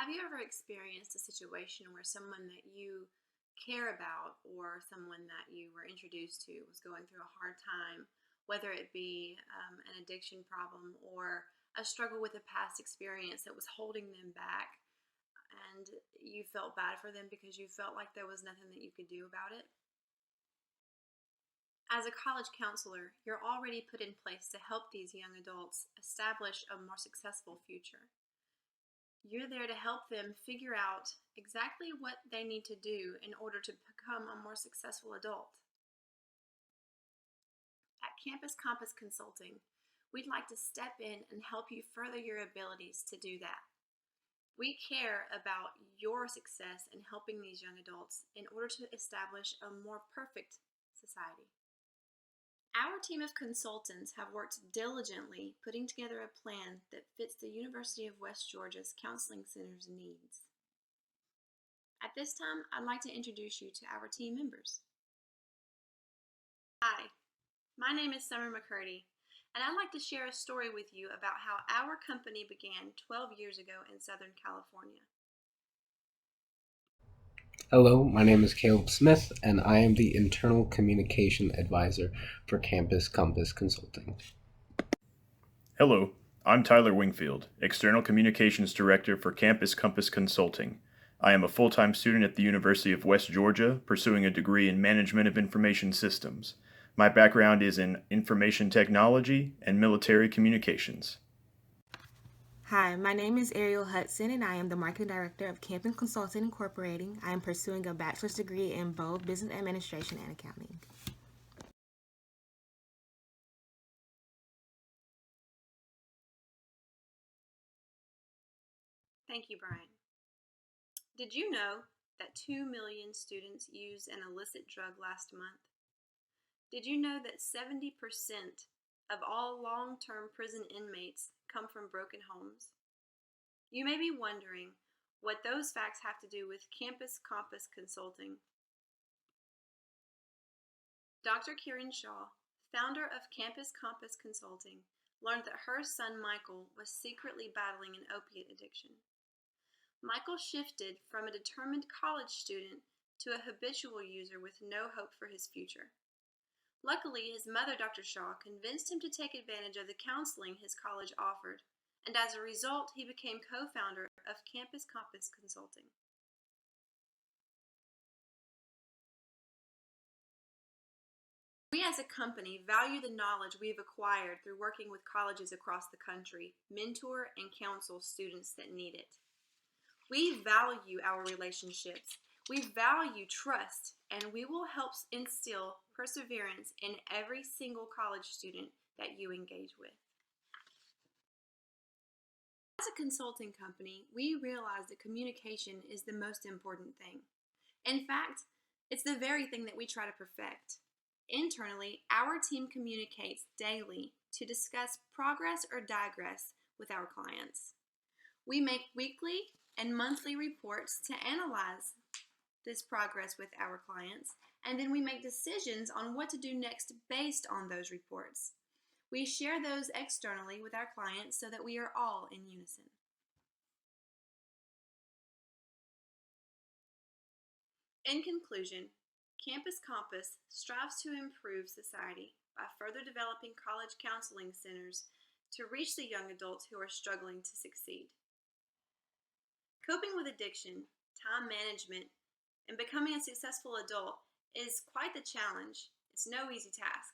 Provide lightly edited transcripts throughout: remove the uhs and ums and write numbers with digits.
Have you ever experienced a situation where someone that you care about or someone that you were introduced to was going through a hard time, whether it be an addiction problem or a struggle with a past experience that was holding them back, and you felt bad for them because you felt like there was nothing that you could do about it? As a college counselor, you're already put in place to help these young adults establish a more successful future. You're there to help them figure out exactly what they need to do in order to become a more successful adult. At Campus Compass Consulting, we'd like to step in and help you further your abilities to do that. We care about your success in helping these young adults in order to establish a more perfect society. Our team of consultants have worked diligently putting together a plan that fits the University of West Georgia's Counseling Center's needs. At this time, I'd like to introduce you to our team members. Hi, my name is Summer McCurdy, and I'd like to share a story with you about how our company began 12 years ago in Southern California. Hello, my name is Caleb Smith, and I am the Internal Communication Advisor for Campus Compass Consulting. Hello, I'm Tyler Wingfield, External Communications Director for Campus Compass Consulting. I am a full-time student at the University of West Georgia, pursuing a degree in Management of Information Systems. My background is in information technology and military communications. Hi, my name is Ariel Hudson, and I am the Marketing Director of Campus Consulting Incorporating. I am pursuing a bachelor's degree in both Business Administration and Accounting. Thank you, Brian. Did you know that 2 million students used an illicit drug last month? Did you know that 70% of all long-term prison inmates come from broken homes? You may be wondering what those facts have to do with Campus Compass Consulting. Dr. Kieran Shaw, founder of Campus Compass Consulting, learned that her son Michael was secretly battling an opiate addiction. Michael shifted from a determined college student to a habitual user with no hope for his future. Luckily, his mother, Dr. Shaw, convinced him to take advantage of the counseling his college offered, and as a result, he became co-founder of Campus Compass Consulting. We as a company value the knowledge we've acquired through working with colleges across the country, mentor and counsel students that need it. We value our relationships. We value trust, and we will help instill perseverance in every single college student that you engage with. As a consulting company, we realize that communication is the most important thing. In fact, it's the very thing that we try to perfect. Internally, our team communicates daily to discuss progress or digress with our clients. We make weekly and monthly reports to analyze this progress with our clients, and then we make decisions on what to do next based on those reports. We share those externally with our clients so that we are all in unison. In conclusion, Campus Compass strives to improve society by further developing college counseling centers to reach the young adults who are struggling to succeed. Coping with addiction, time management, and becoming a successful adult is quite the challenge. It's no easy task.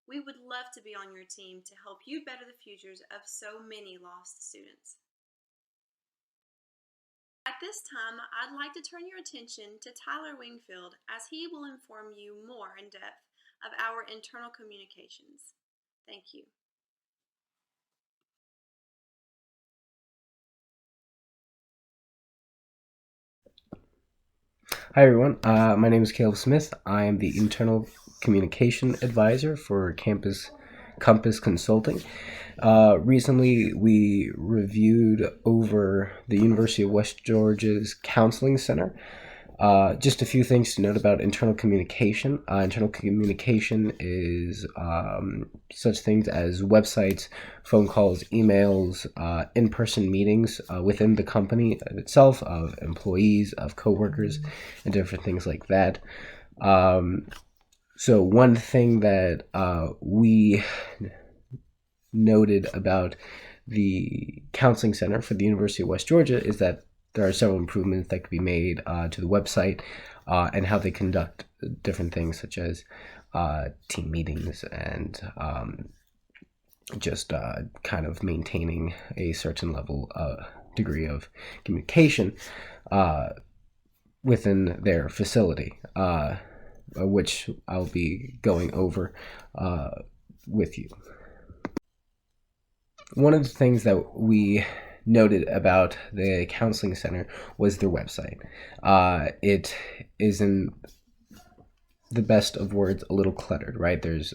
We would love to be on your team to help you better the futures of so many lost students. At this time, I'd like to turn your attention to Tyler Wingfield as he will inform you more in depth of our internal communications. Thank you. Hi everyone, my name is Caleb Smith. I am the Internal Communication Advisor for Campus Compass Consulting. Recently, we reviewed over the University of West Georgia's Counseling Center. Just a few things to note about internal communication. Internal communication is such things as websites, phone calls, emails, in-person meetings within the company itself, of employees, of coworkers, and different things like that. So one thing that we noted about the counseling center for the University of West Georgia is that there are several improvements that could be made to the website and how they conduct different things, such as team meetings and just kind of maintaining a certain level degree of communication within their facility, which I'll be going over with you. One of the things that we noted about the counseling center was their website. It is, in the best of words, a little cluttered, right? There's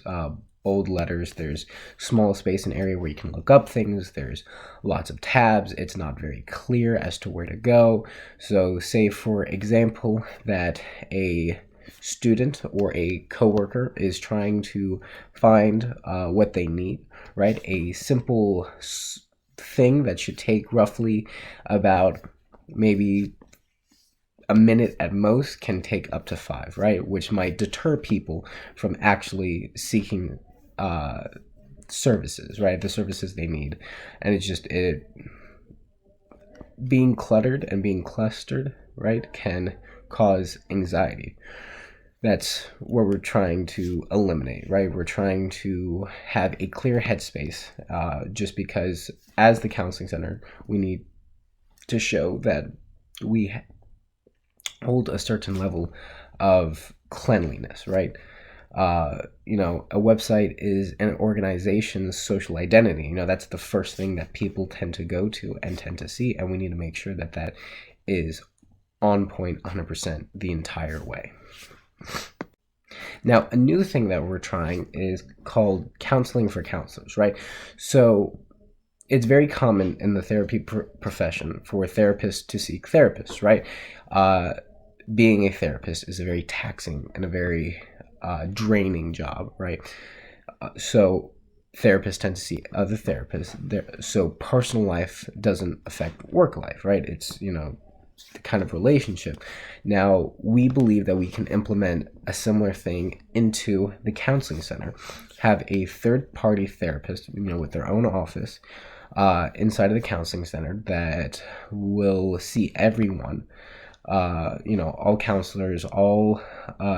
bold letters, there's small space and area where you can look up things, there's lots of tabs, it's not very clear as to where to go. So say, for example, that a student or a coworker is trying to find what they need, right? A simple thing that should take roughly about maybe a minute at most can take up to 5, right? Which might deter people from actually seeking services, right? The services they need. And it's just being cluttered and being clustered, right, can cause anxiety. That's what we're trying to eliminate, right? We're trying to have a clear headspace, just because as the counseling center, we need to show that we hold a certain level of cleanliness, right? A website is an organization's social identity. That's the first thing that people tend to go to and tend to see, and we need to make sure that that is on point 100% the entire way. Now, a new thing that we're trying is called counseling for counselors, right? So it's very common in the therapy profession for therapists to seek therapists, right? Being a therapist is a very taxing and a very draining job, right? So therapists tend to see other therapists. So personal life doesn't affect work life, right? It's, the kind of relationship. Now, we believe that we can implement a similar thing into the counseling center. Have a third-party therapist, with their own office inside of the counseling center that will see everyone, all counselors, all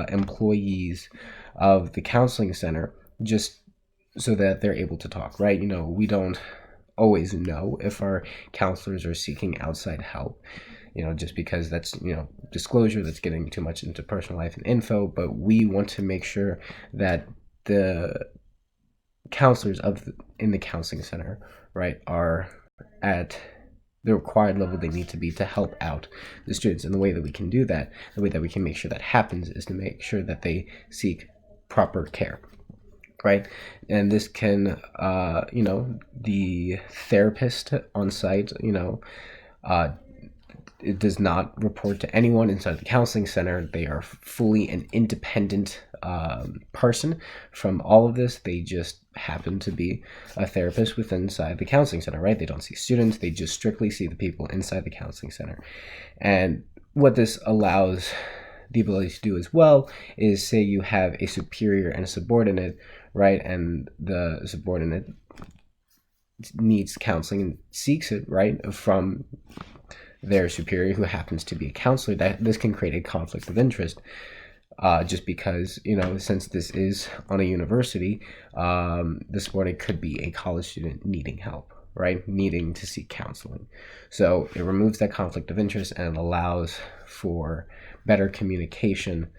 employees of the counseling center, just so that they're able to talk, right? We don't always know if our counselors are seeking outside help, just because that's, disclosure, that's getting too much into personal life and info, but we want to make sure that the counselors in the counseling center, right, are at the required level they need to be to help out the students. And the way that we can do that, the way that we can make sure that happens, is to make sure that they seek proper care, right? And this can, the therapist on site, it does not report to anyone inside the counseling center. They are fully an independent person from all of this. They just happen to be a therapist inside the counseling center, right? They don't see students. They just strictly see the people inside the counseling center. And what this allows the ability to do as well is, say you have a superior and a subordinate, right? And the subordinate needs counseling and seeks it, right, from their superior, who happens to be a counselor. That this can create a conflict of interest, just because, since this is on a university, the subordinate could be a college student needing help, right, needing to seek counseling. So it removes that conflict of interest and allows for better communication,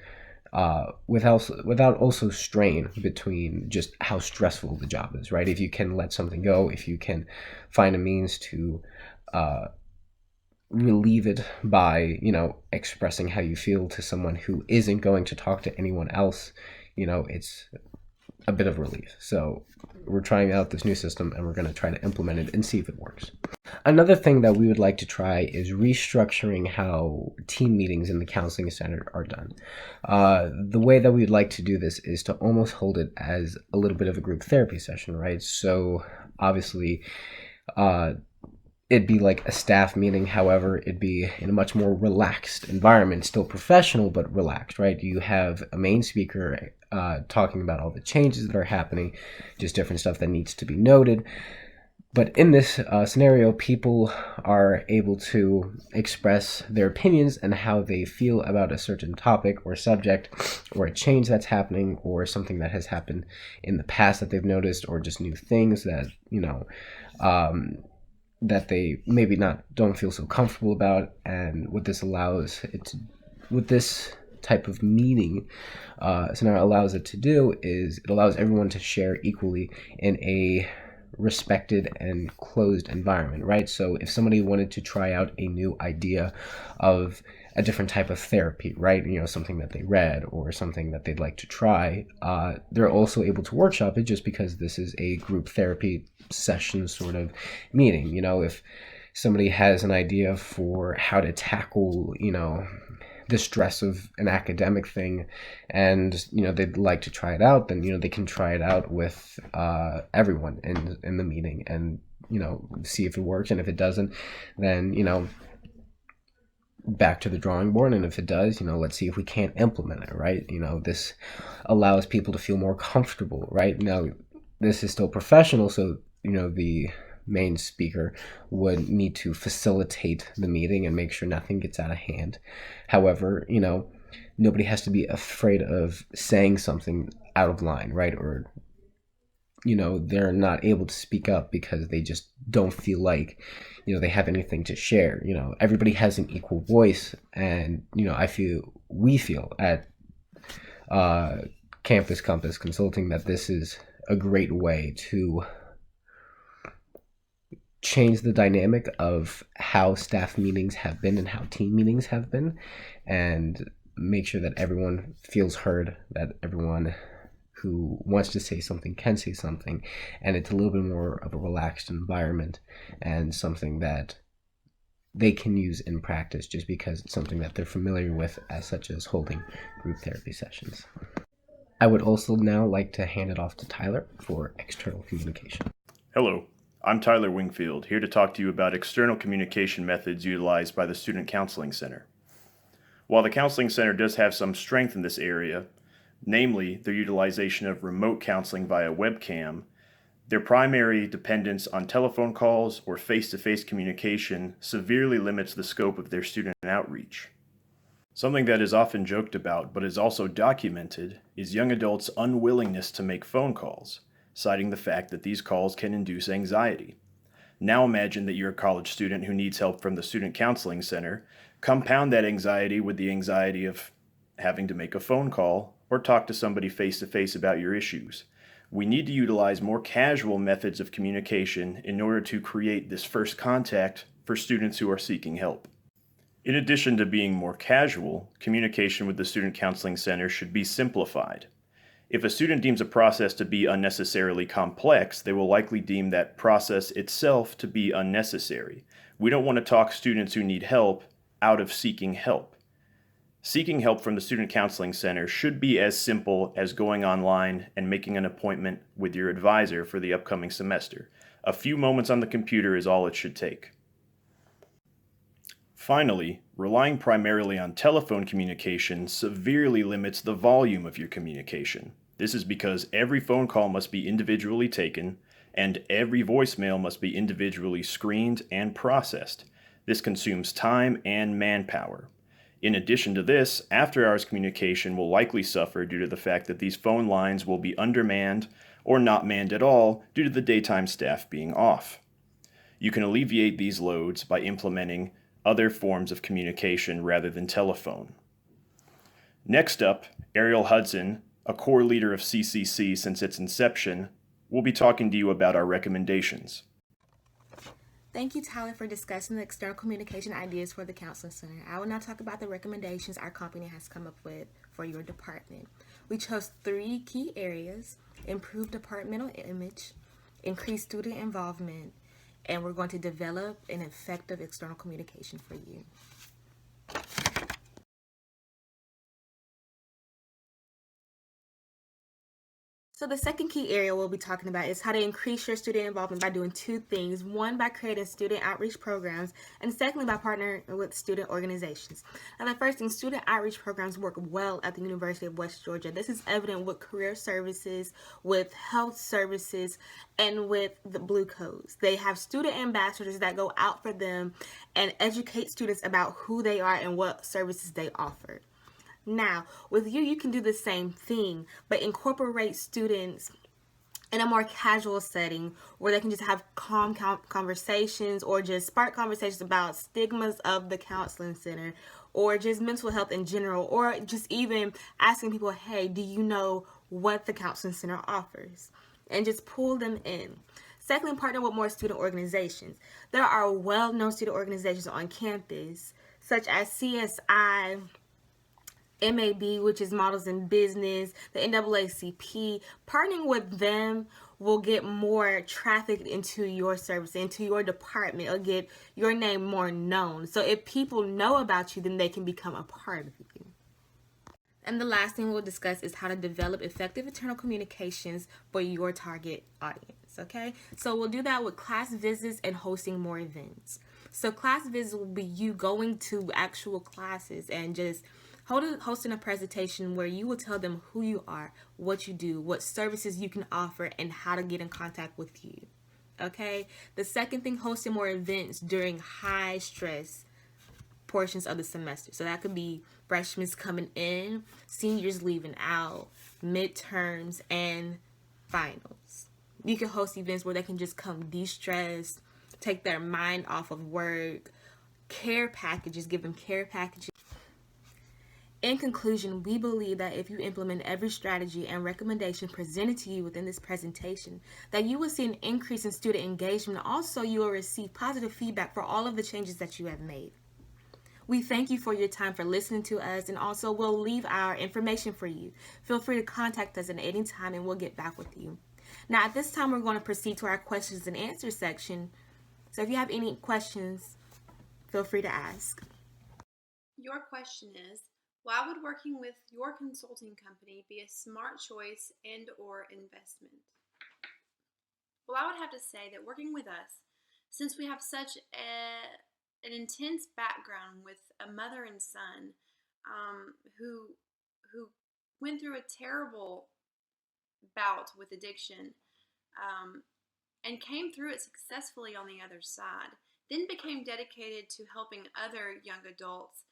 without also strain between just how stressful the job is, right? If you can let something go, if you can find a means to relieve it by, expressing how you feel to someone who isn't going to talk to anyone else, it's a bit of relief. So we're trying out this new system, and we're going to try to implement it and see if it works. Another thing that we would like to try is restructuring how team meetings in the counseling center are done. The way that we'd like to do this is to almost hold it as a little bit of a group therapy session, right? So obviously, it'd be like a staff meeting. However, it'd be in a much more relaxed environment, still professional, but relaxed, right? You have a main speaker talking about all the changes that are happening, just different stuff that needs to be noted. But in this scenario, people are able to express their opinions and how they feel about a certain topic or subject or a change that's happening or something that has happened in the past that they've noticed or just new things that, that they maybe don't feel so comfortable about. And what this allows it to, with this type of meeting scenario allows it to do is it allows everyone to share equally in a respected and closed environment, right? So if somebody wanted to try out a new idea of a different type of therapy, right? Something that they read or something that they'd like to try, they're also able to workshop it just because this is a group therapy session sort of meeting. If somebody has an idea for how to tackle, the stress of an academic thing and they'd like to try it out, then they can try it out with everyone in the meeting and see if it works, and if it doesn't, then back to the drawing board, and if it does, let's see if we can't implement it, right? This allows people to feel more comfortable, right? Now this is still professional, so the main speaker would need to facilitate the meeting and make sure nothing gets out of hand. However, nobody has to be afraid of saying something out of line, right? Or, they're not able to speak up because they just don't feel like, they have anything to share. Everybody has an equal voice. And, we feel at Campus Compass Consulting that this is a great way to change the dynamic of how staff meetings have been and how team meetings have been, and make sure that everyone feels heard, that everyone who wants to say something can say something, and it's a little bit more of a relaxed environment and something that they can use in practice just because it's something that they're familiar with, as such as holding group therapy sessions. I would also now like to hand it off to Tyler for external communication. Hello, I'm Tyler Wingfield, here to talk to you about external communication methods utilized by the Student Counseling Center. While the Counseling Center does have some strength in this area, namely their utilization of remote counseling via webcam, their primary dependence on telephone calls or face-to-face communication severely limits the scope of their student outreach. Something that is often joked about but is also documented is young adults' unwillingness to make phone calls, citing the fact that these calls can induce anxiety. Now imagine that you're a college student who needs help from the Student Counseling Center. Compound that anxiety with the anxiety of having to make a phone call or talk to somebody face-to-face about your issues. We need to utilize more casual methods of communication in order to create this first contact for students who are seeking help. In addition to being more casual, communication with the Student Counseling Center should be simplified. If a student deems a process to be unnecessarily complex, they will likely deem that process itself to be unnecessary. We don't want to talk students who need help out of seeking help. Seeking help from the Student Counseling Center should be as simple as going online and making an appointment with your advisor for the upcoming semester. A few moments on the computer is all it should take. Finally, relying primarily on telephone communication severely limits the volume of your communication. This is because every phone call must be individually taken, and every voicemail must be individually screened and processed. This consumes time and manpower. In addition to this, after-hours communication will likely suffer due to the fact that these phone lines will be undermanned or not manned at all due to the daytime staff being off. You can alleviate these loads by implementing other forms of communication rather than telephone. Next up, Ariel Hudson, a core leader of CCC since its inception, will be talking to you about our recommendations. Thank you, Tyler, for discussing the external communication ideas for the Counseling Center. I will now talk about the recommendations our company has come up with for your department. We chose 3 key areas: improve departmental image, increase student involvement, and we're going to develop an effective external communication for you. So the second key area we'll be talking about is how to increase your student involvement by doing two things. One, by creating student outreach programs, and secondly, by partnering with student organizations. Now, the first thing, student outreach programs work well at the University of West Georgia. This is evident with career services, with health services, and with the Blue Codes. They have student ambassadors that go out for them and educate students about who they are and what services they offer. Now, with you can do the same thing, but incorporate students in a more casual setting where they can just have calm conversations or just spark conversations about stigmas of the counseling center or just mental health in general, or just even asking people, hey, do you know what the counseling center offers? And just pull them in. Secondly, partner with more student organizations. There are well-known student organizations on campus, such as CSI, MAB, which is Models in Business, the NAACP. Partnering with them will get more traffic into your service, into your department. It'll get your name more known. So if people know about you, then they can become a part of you. And the last thing we'll discuss is how to develop effective internal communications for your target audience, okay? So we'll do that with class visits and hosting more events. So class visits will be you going to actual classes and just hosting a presentation where you will tell them who you are, what you do, what services you can offer, and how to get in contact with you. Okay? The second thing, hosting more events during high stress portions of the semester. So that could be freshmen coming in, seniors leaving out, midterms, and finals. You can host events where they can just come de-stress, take their mind off of work, care packages, give them care packages. In conclusion, we believe that if you implement every strategy and recommendation presented to you within this presentation, that you will see an increase in student engagement. Also, you will receive positive feedback for all of the changes that you have made. We thank you for your time for listening to us, and also we'll leave our information for you. Feel free to contact us at any time and we'll get back with you. Now, at this time, we're going to proceed to our questions and answers section. So if you have any questions, feel free to ask. Your question is, why would working with your consulting company be a smart choice and or investment? Well, I would have to say that working with us, since we have such an intense background with a mother and son who went through a terrible bout with addiction and came through it successfully on the other side, then became dedicated to helping other young adults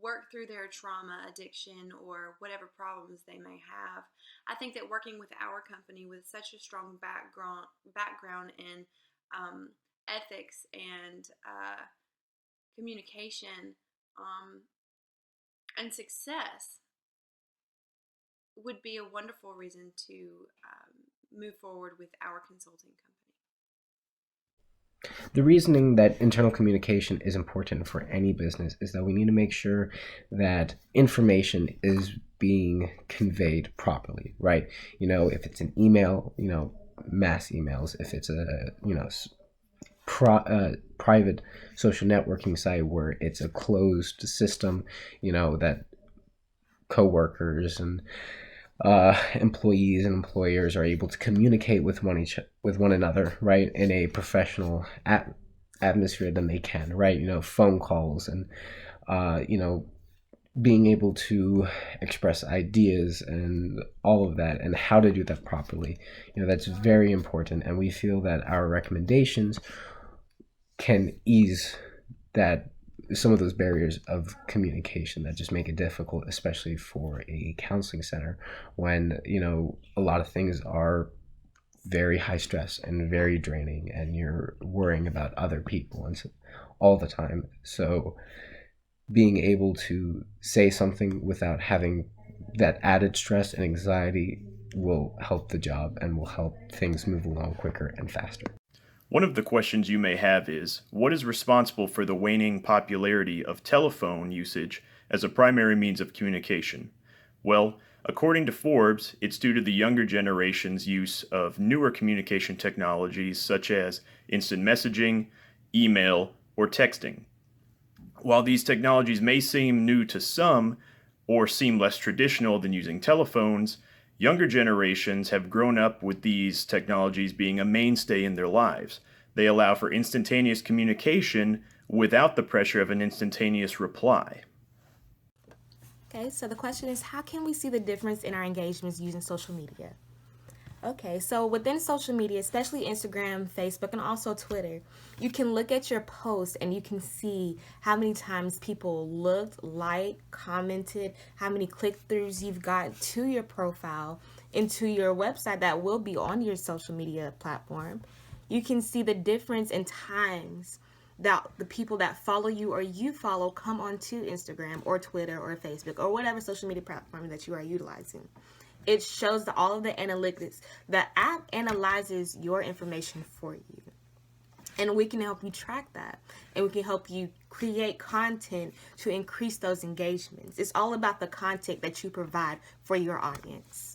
work through their trauma, addiction, or whatever problems they may have. I think that working with our company with such a strong background in ethics and communication and success would be a wonderful reason to move forward with our consulting company. The reasoning that internal communication is important for any business is that we need to make sure that information is being conveyed properly, right? If it's an email, mass emails, if it's a, private social networking site where it's a closed system, that coworkers and employees and employers are able to communicate with one another, right, in a professional atmosphere, then they can, right? Phone calls and being able to express ideas and all of that, and how to do that properly. That's very important, and we feel that our recommendations can ease some of those barriers of communication that just make it difficult, especially for a counseling center when, a lot of things are very high stress and very draining and you're worrying about other people and all the time. So being able to say something without having that added stress and anxiety will help the job and will help things move along quicker and faster. One of the questions you may have is, what is responsible for the waning popularity of telephone usage as a primary means of communication? Well, According to Forbes, it's due to the younger generation's use of newer communication technologies such as instant messaging, email, or texting. While these technologies may seem new to some or seem less traditional than using telephones, younger generations have grown up with these technologies being a mainstay in their lives. They allow for instantaneous communication without the pressure of an instantaneous reply. Okay, so the question is, how can we see the difference in our engagements using social media? Okay, so within social media, especially Instagram, Facebook, and also Twitter, you can look at your post and you can see how many times people looked, liked, commented, how many click-throughs you've got to your profile and to your website that will be on your social media platform. You can see the difference in times that the people that follow you or you follow come onto Instagram or Twitter or Facebook or whatever social media platform that you are utilizing. It shows all of the analytics. The app analyzes your information for you. And we can help you track that. And we can help you create content to increase those engagements. It's all about the content that you provide for your audience.